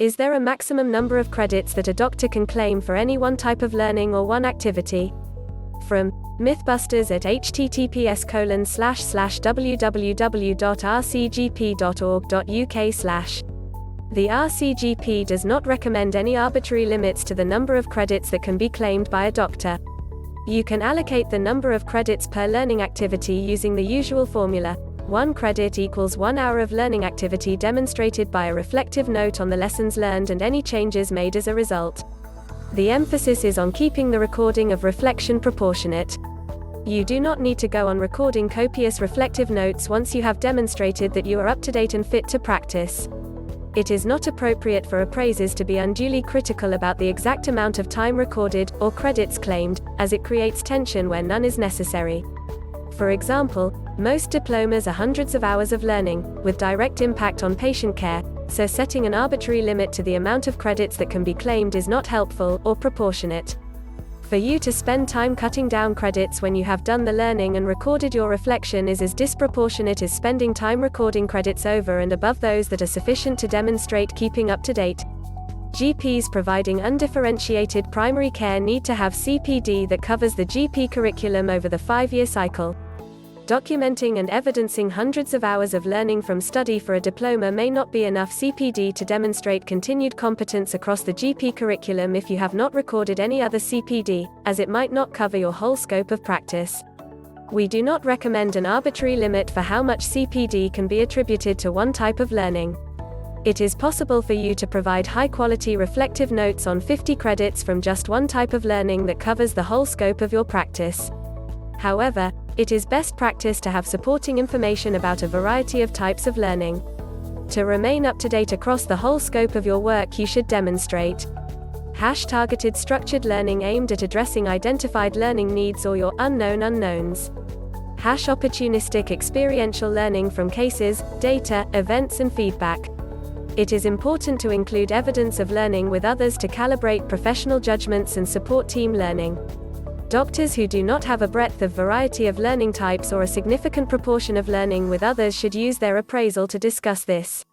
Is there a maximum number of credits that a doctor can claim for any one type of learning or one activity? From Mythbusters at https://www.rcgp.org.uk/. The RCGP does not recommend any arbitrary limits to the number of credits that can be claimed by a doctor. You can allocate the number of credits per learning activity using the usual formula: 1 credit equals 1 hour of learning activity demonstrated by a reflective note on the lessons learned and any changes made as a result. The emphasis is on keeping the recording of reflection proportionate. You do not need to go on recording copious reflective notes once you have demonstrated that you are up to date and fit to practice. It is not appropriate for appraisers to be unduly critical about the exact amount of time recorded, or credits claimed, as it creates tension where none is necessary. For example, most diplomas are hundreds of hours of learning, with direct impact on patient care, so setting an arbitrary limit to the amount of credits that can be claimed is not helpful, or proportionate. For you to spend time cutting down credits when you have done the learning and recorded your reflection is as disproportionate as spending time recording credits over and above those that are sufficient to demonstrate keeping up to date. GPs providing undifferentiated primary care need to have CPD that covers the GP curriculum over the 5-year cycle. Documenting and evidencing hundreds of hours of learning from study for a diploma may not be enough CPD to demonstrate continued competence across the GP curriculum if you have not recorded any other CPD, as it might not cover your whole scope of practice. We do not recommend an arbitrary limit for how much CPD can be attributed to one type of learning. It is possible for you to provide high-quality reflective notes on 50 credits from just one type of learning that covers the whole scope of your practice. However, it is best practice to have supporting information about a variety of types of learning. To remain up to date across the whole scope of your work, you should demonstrate #targeted structured learning aimed at addressing identified learning needs or your unknown unknowns. #opportunistic experiential learning from cases, data, events and feedback. It is important to include evidence of learning with others to calibrate professional judgments and support team learning. Doctors who do not have a breadth of variety of learning types or a significant proportion of learning with others should use their appraisal to discuss this.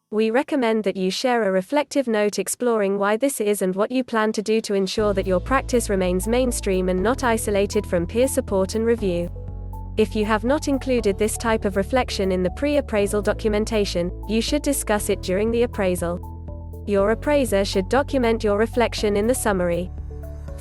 We recommend that you share a reflective note exploring why this is and what you plan to do to ensure that your practice remains mainstream and not isolated from peer support and review. If you have not included this type of reflection in the pre-appraisal documentation, you should discuss it during the appraisal. Your appraiser should document your reflection in the summary.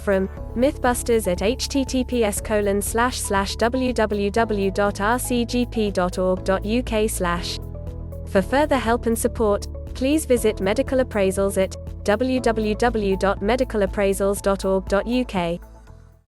From Mythbusters at https://www.rcgp.org.uk/. For further help and support, please visit Medical Appraisals at www.medicalappraisals.org.uk.